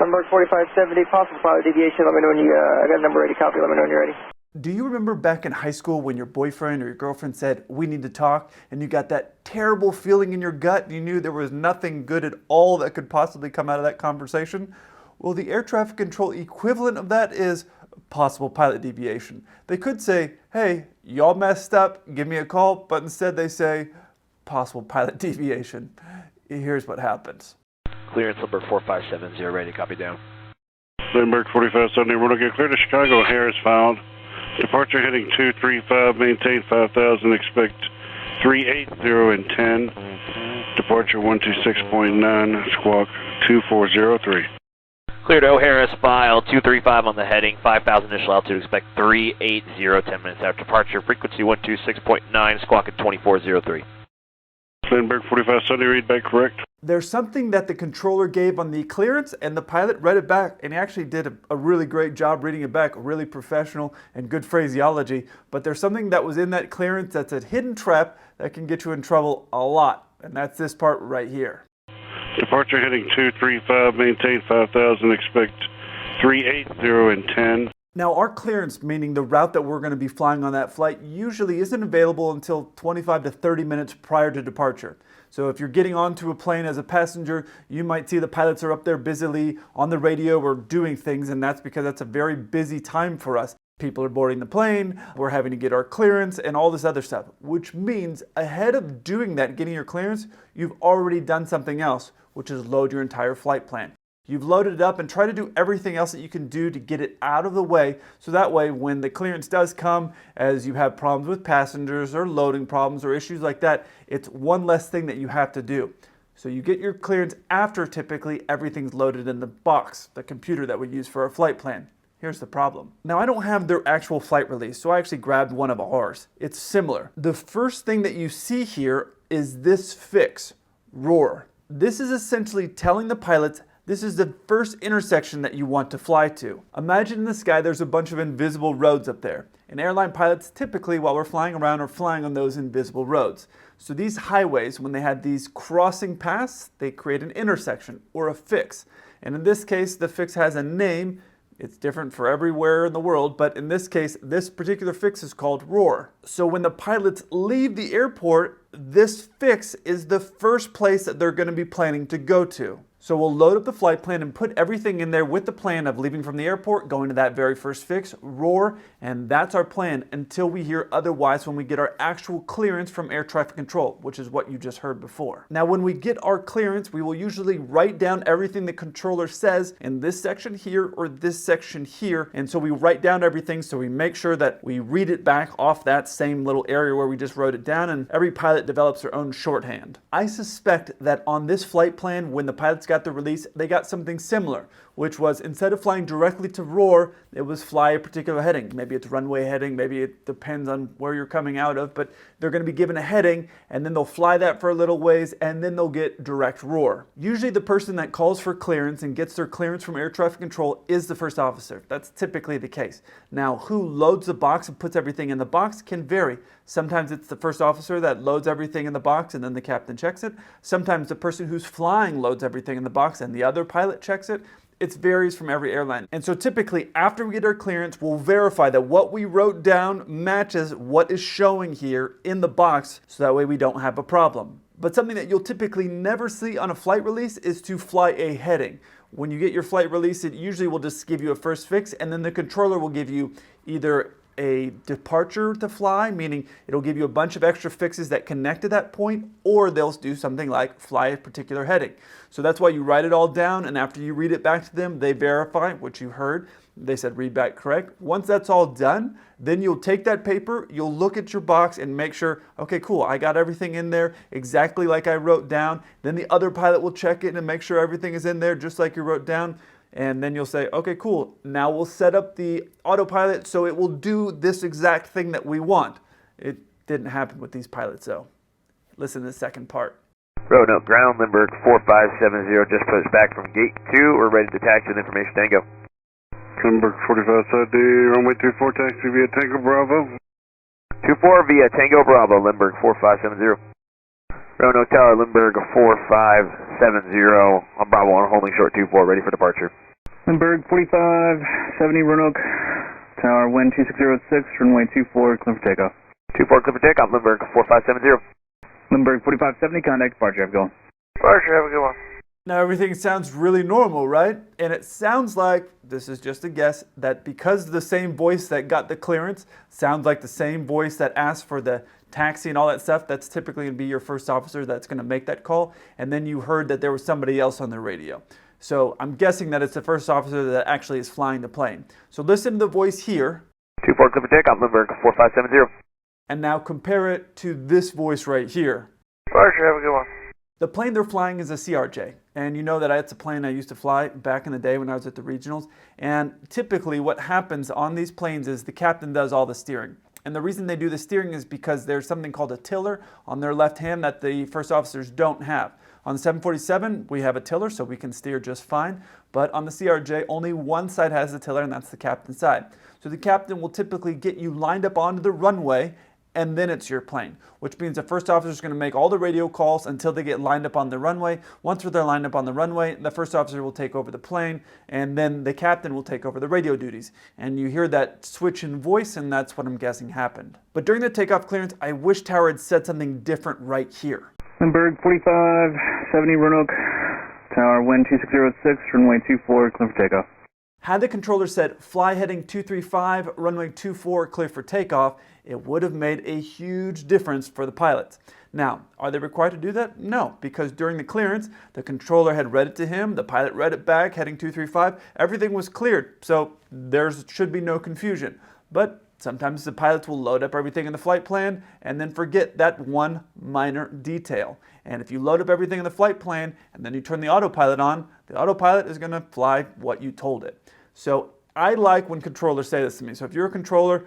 Limburg 4570, possible pilot deviation. Let me know when you, I got a number ready, copy. Let me know when you're ready. Do you remember back in high school when your boyfriend or your girlfriend said, "We need to talk," and you got that terrible feeling in your gut and you knew there was nothing good at all that could possibly come out of that conversation? Well, the air traffic control equivalent of that is possible pilot deviation. They could say, "Hey, y'all messed up, give me a call," but instead they say, possible pilot deviation. Here's what happens. Clearance Limburg 4570, ready to copy down. Limburg 4570, we're going to get clear to Chicago. Harris found. Departure heading 235, maintain 5000, expect 380 and 10. Departure 126.9, squawk 2403. Clear to O'Harris, file 235 on the heading, 5,000 initial altitude, expect 380, 10 minutes after departure, frequency 126.9, squawk at 2403. Limburg 4570, read back correct. There's something that the controller gave on the clearance and the pilot read it back, and he actually did a really great job reading it back, really professional and good phraseology. But there's something that was in that clearance that's a hidden trap that can get you in trouble a lot, and that's this part right here. Departure heading 235, maintain 5000, expect 380 and 10. Now our clearance, meaning the route that we're going to be flying on that flight, usually isn't available until 25 to 30 minutes prior to departure. So if you're getting onto a plane as a passenger, you might see the pilots are up there busily on the radio or doing things, and that's because that's a very busy time for us. People are boarding the plane, we're having to get our clearance and all this other stuff, which means ahead of doing that, getting your clearance, you've already done something else, which is load your entire flight plan. You've loaded it up and try to do everything else that you can do to get it out of the way, so that way when the clearance does come, as you have problems with passengers or loading problems or issues like that, it's one less thing that you have to do. So you get your clearance after typically everything's loaded in the box, the computer that we use for our flight plan. Here's the problem. Now I don't have their actual flight release, so I actually grabbed one of ours. It's similar. The first thing that you see here is this fix, roar. This is essentially telling the pilots this is the first intersection that you want to fly to. Imagine in the sky there's a bunch of invisible roads up there. And airline pilots typically, while we're flying around, are flying on those invisible roads. So these highways, when they had these crossing paths, they create an intersection or a fix. And in this case, the fix has a name. It's different for everywhere in the world, but in this case, this particular fix is called roar. So when the pilots leave the airport, this fix is the first place that they're going to be planning to go to. So we'll load up the flight plan and put everything in there with the plan of leaving from the airport, going to that very first fix, roar, and that's our plan until we hear otherwise when we get our actual clearance from air traffic control, which is what you just heard before. Now when we get our clearance, we will usually write down everything the controller says in this section here or this section here, and so we write down everything so we make sure that we read it back off that same little area where we just wrote it down, and every pilot develops their own shorthand. I suspect that on this flight plan, when the pilots got the release, they got something similar, which was instead of flying directly to roar, it was fly a particular heading. Maybe it's runway heading, maybe it depends on where you're coming out of, but they're going to be given a heading and then they'll fly that for a little ways and then they'll get direct roar. Usually the person that calls for clearance and gets their clearance from air traffic control is the first officer. That's typically the case. Now, who loads the box and puts everything in the box can vary. Sometimes it's the first officer that loads everything in the box and then the captain checks it. Sometimes the person who's flying loads everything in the box and the other pilot checks it. It varies from every airline. And so typically after we get our clearance, we'll verify that what we wrote down matches what is showing here in the box, so that way we don't have a problem. But something that you'll typically never see on a flight release is to fly a heading. When you get your flight release, it usually will just give you a first fix, and then the controller will give you either a departure to fly, meaning it'll give you a bunch of extra fixes that connect to that point, or they'll do something like fly a particular heading. So that's why you write it all down, and after you read it back to them, they verify what you heard. They said read back correct. Once that's all done, then you'll take that paper, you'll look at your box and make sure, okay, cool, I got everything in there exactly like I wrote down. Then the other pilot will check it and make sure everything is in there just like you wrote down. And then you'll say, okay, cool, now we'll set up the autopilot so it will do this exact thing that we want. It didn't happen with these pilots though. Listen to the second part. Road note, ground, Limburg 4570, just pushed back from gate 2. We're ready to taxi with information. Tango. Limburg 4570, runway 24, taxi via Tango Bravo. 24 via Tango Bravo, Limburg 4570. Road note, tower, Limburg 4570, on Bravo 1, holding short 24, ready for departure. Lindbergh 4570 Roanoke, tower wind 2606, runway 24, clear for takeoff. 24 clear for takeoff, Lindbergh 4570. Lindbergh 4570, contact departure, have a good one. Departure, have a good one. Now everything sounds really normal, right? And it sounds like, this is just a guess, that because the same voice that got the clearance sounds like the same voice that asked for the taxi and all that stuff, that's typically going to be your first officer that's going to make that call. And then you heard that there was somebody else on the radio. So I'm guessing that it's the first officer that actually is flying the plane. So listen to the voice here. 24 clear for takeoff, Lindbergh 4570. And now compare it to this voice right here. Departure, have a good one. The plane they're flying is a CRJ, and you know that it's a plane I used to fly back in the day when I was at the regionals, and typically what happens on these planes is the captain does all the steering. And the reason they do the steering is because there's something called a tiller on their left hand that the first officers don't have. On the 747, we have a tiller, so we can steer just fine, but on the CRJ, only one side has the tiller, and that's the captain's side. So the captain will typically get you lined up onto the runway, and then it's your plane, which means the first officer is going to make all the radio calls until they get lined up on the runway. Once they're lined up on the runway, the first officer will take over the plane, and then the captain will take over the radio duties. And you hear that switch in voice, and that's what I'm guessing happened. But during the takeoff clearance, I wish Tower had said something different right here. Lindbergh 4570 Roanoke, tower wind 2606, runway 24, clear for takeoff. Had the controller said, fly heading 235, runway 24, clear for takeoff, it would have made a huge difference for the pilots. Now, are they required to do that? No, because during the clearance, the controller had read it to him, the pilot read it back, heading 235, everything was cleared, so there should be no confusion. But sometimes the pilots will load up everything in the flight plan and then forget that one minor detail. And if you load up everything in the flight plan and then you turn the autopilot on, the autopilot is going to fly what you told it. So I like when controllers say this to me. So if you're a controller,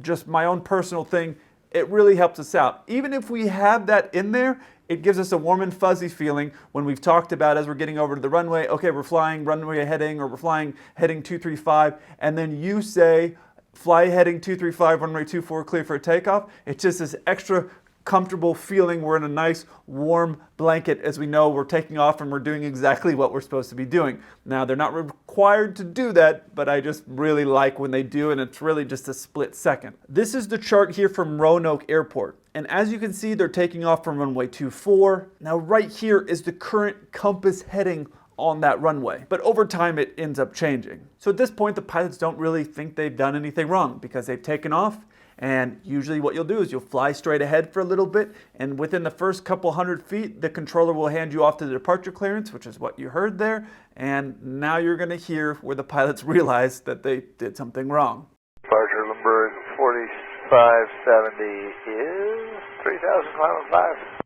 just my own personal thing, it really helps us out. Even if we have that in there, it gives us a warm and fuzzy feeling when we've talked about as we're getting over to the runway, okay, we're flying runway heading, or we're flying heading 235, and then you say, fly heading 235, runway 24, clear for a takeoff. It's just this extra comfortable feeling. We're in a nice warm blanket as we know we're taking off and we're doing exactly what we're supposed to be doing. Now, they're not required to do that, but I just really like when they do, and it's really just a split second. This is the chart here from Roanoke Airport. And as you can see, they're taking off from runway 24. Now, right here is the current compass heading on that runway. But over time, it ends up changing. So at this point, the pilots don't really think they've done anything wrong because they've taken off. And usually what you'll do is you'll fly straight ahead for a little bit, and within the first couple hundred feet, the controller will hand you off to the departure clearance, which is what you heard there, and now you're going to hear where the pilots realize that they did something wrong. Departure Lindbergh 4570 is 3,000, climb 5.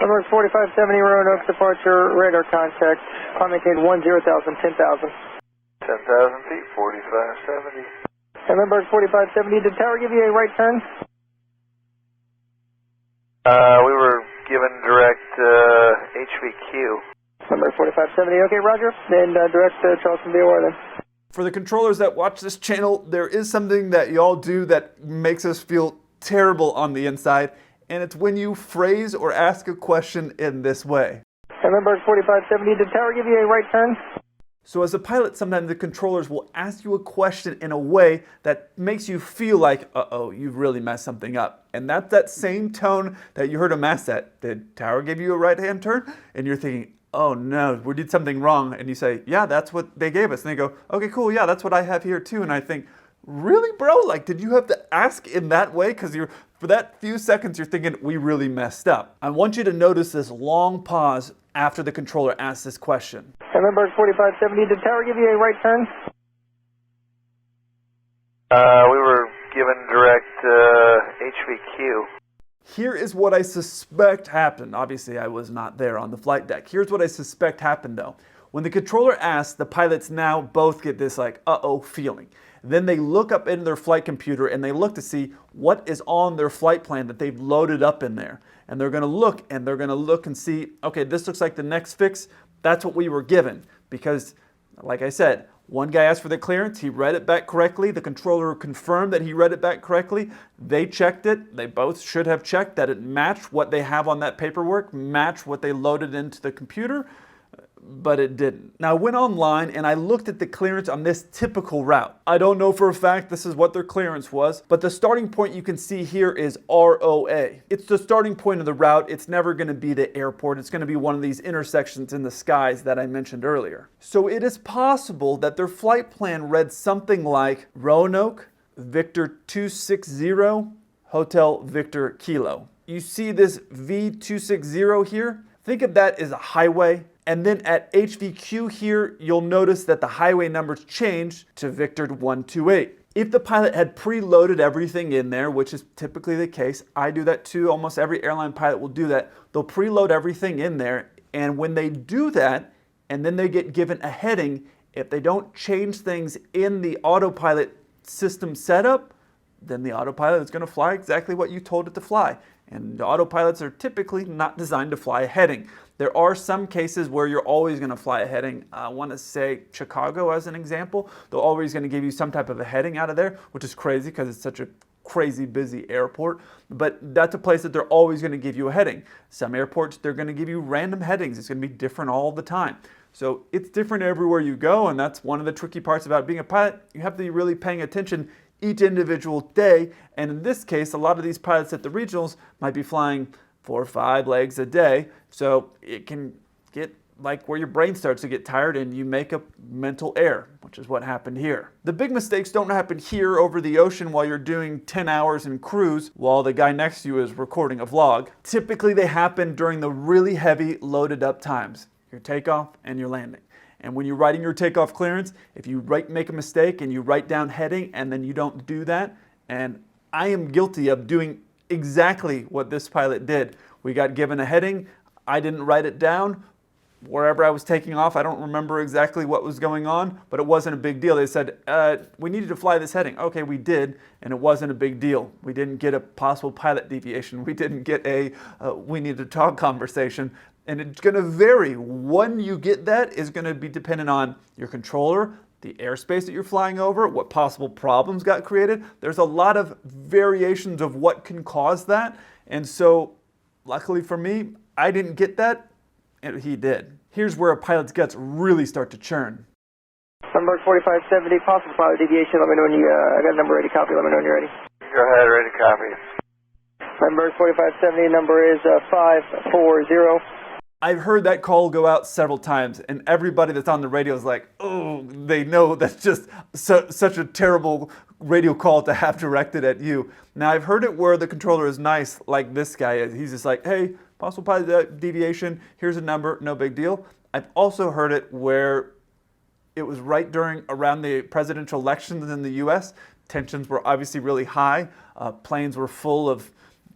Lindbergh 4570 Roanoke, departure, radar contact, climb maintain 10,000, 10,000. 10,000 feet, 4570. Lindbergh 4570, did Tower give you a right turn? We were given direct HVQ. Lindbergh 4570, okay, roger. Then direct Charleston BOR then. For the controllers that watch this channel, there is something that y'all do that makes us feel terrible on the inside, and it's when you phrase or ask a question in this way. Lindbergh 4570, did Tower give you a right turn? So as a pilot, sometimes the controllers will ask you a question in a way that makes you feel like, uh-oh, you've really messed something up. And that's that same tone that you heard him ask that. Did Tower give you a right-hand turn? And you're thinking, oh no, we did something wrong. And you say, yeah, that's what they gave us. And they go, okay, cool, yeah, that's what I have here too. And I think, really, bro? Like, did you have to ask in that way? Because for that few seconds, you're thinking, we really messed up. I want you to notice this long pause after the controller asks this question. Lindbergh 4570, did Tower give you a right turn? We were given direct HVQ. Here is what I suspect happened. Obviously, I was not there on the flight deck. Here's what I suspect happened, though. When the controller asks, the pilots now both get this like, uh-oh feeling. Then they look up into their flight computer and they look to see what is on their flight plan that they've loaded up in there. And they're going to look and see, okay, this looks like the next fix. That's what we were given. Because, like I said, one guy asked for the clearance. He read it back correctly. The controller confirmed that he read it back correctly. They checked it. They both should have checked that it matched what they have on that paperwork, matched what they loaded into the computer. but it didn't. Now I went online and I looked at the clearance on this typical route. I don't know for a fact this is what their clearance was, but the starting point you can see here is ROA. It's the starting point of the route. It's never going to be the airport. It's going to be one of these intersections in the skies that I mentioned earlier. So it is possible that their flight plan read something like Roanoke, Victor 260, Hotel Victor Kilo. You see this V260 here? Think of that as a highway. And then at HVQ here, you'll notice that the highway numbers changed to Victor 128. If the pilot had preloaded everything in there, which is typically the case, I do that too, almost every airline pilot will do that. They'll preload everything in there, and when they do that, and then they get given a heading, if they don't change things in the autopilot system setup, then the autopilot is going to fly exactly what you told it to fly. And the autopilots are typically not designed to fly a heading. There are some cases where you're always going to fly a heading. I want to say Chicago as an example. They're always going to give you some type of a heading out of there, which is crazy because it's such a crazy busy airport. But that's a place that they're always going to give you a heading. Some airports, they're going to give you random headings. It's going to be different all the time. So it's different everywhere you go, and that's one of the tricky parts about being a pilot. You have to be really paying attention each individual day, and in this case, a lot of these pilots at the regionals might be flying 4 or 5 legs a day, so it can get like where your brain starts to get tired and you make a mental error, which is what happened here. The big mistakes don't happen here over the ocean while you're doing 10 hours in cruise while the guy next to you is recording a vlog. Typically they happen during the really heavy loaded up times, your takeoff and your landing. And when you're writing your takeoff clearance, if you make a mistake and you write down heading and then you don't do that, and I am guilty of doing exactly what this pilot did. We got given a heading, I didn't write it down. Wherever I was taking off, I don't remember exactly what was going on, but it wasn't a big deal. They said, we needed to fly this heading. Okay, we did, and it wasn't a big deal. We didn't get a possible pilot deviation. We didn't get a we need to talk conversation. And it's going to vary. When you get that is going to be dependent on your controller, the airspace that you're flying over, what possible problems got created. There's a lot of variations of what can cause that. And so, luckily for me, I didn't get that, and he did. Here's where a pilot's guts really start to churn. Number 4570, possible pilot deviation. Let me know when you, I got a number ready, copy. Let me know when you're ready. Go ahead, ready, copy. Number 4570, number is 540. I've heard that call go out several times, and everybody that's on the radio is like, oh, they know that's just such a terrible radio call to have directed at you. Now, I've heard it where the controller is nice, like this guy is. He's just like, hey, possible pilot deviation, here's a number, no big deal. I've also heard it where it was right around the presidential elections in the US. Tensions were obviously really high. Planes were full of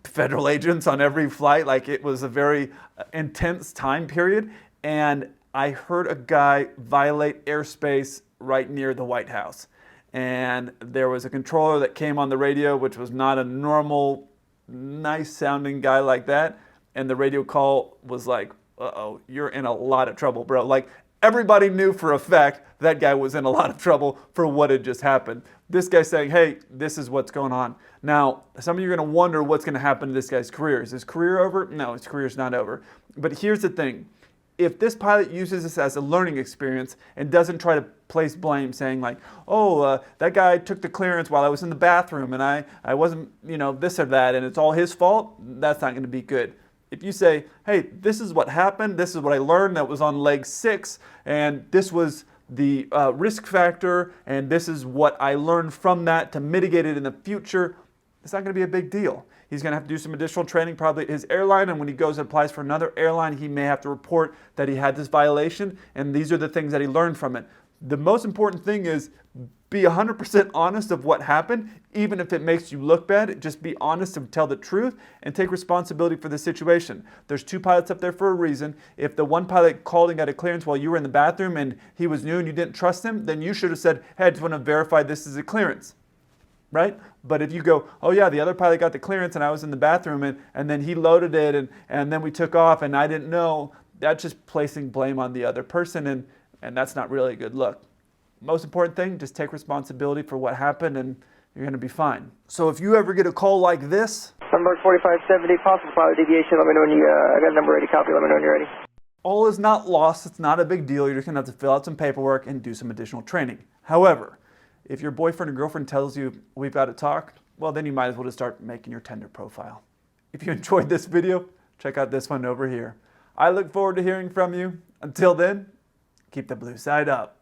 federal agents on every flight. Like, it was a very intense time period. And I heard a guy violate airspace right near the White House. And there was a controller that came on the radio, which was not a normal, nice sounding guy like that. And the radio call was like, uh-oh, you're in a lot of trouble, bro. Like, everybody knew for a fact that guy was in a lot of trouble for what had just happened. This guy's saying, hey, this is what's going on. Now, some of you are going to wonder what's going to happen to this guy's career. Is his career over? No, his career's not over. But here's the thing. If this pilot uses this as a learning experience and doesn't try to place blame saying like, oh, that guy took the clearance while I was in the bathroom and I wasn't, this or that, and it's all his fault, that's not going to be good. If you say, hey, this is what happened, this is what I learned that was on leg 6, and this was the risk factor, and this is what I learned from that to mitigate it in the future, it's not going to be a big deal. He's going to have to do some additional training probably at his airline, and when he goes and applies for another airline, he may have to report that he had this violation, and these are the things that he learned from it. The most important thing is be 100% honest of what happened, even if it makes you look bad. Just be honest and tell the truth and take responsibility for the situation. There's 2 pilots up there for a reason. If the one pilot called and got a clearance while you were in the bathroom and he was new and you didn't trust him, then you should have said, hey, I just want to verify this is a clearance, right? But if you go, oh yeah, the other pilot got the clearance and I was in the bathroom and then he loaded it and then we took off and I didn't know, that's just placing blame on the other person, and that's not really a good look. Most important thing, just take responsibility for what happened and you're going to be fine. So if you ever get a call like this, Number 4570, possible pilot deviation. Let me know when you, I got a number ready, copy. Let me know when you're ready. All is not lost. It's not a big deal. You're just going to have to fill out some paperwork and do some additional training. However, if your boyfriend or girlfriend tells you, we've got to talk, well, then you might as well just start making your Tinder profile. If you enjoyed this video, check out this one over here. I look forward to hearing from you. Until then, keep the blue side up.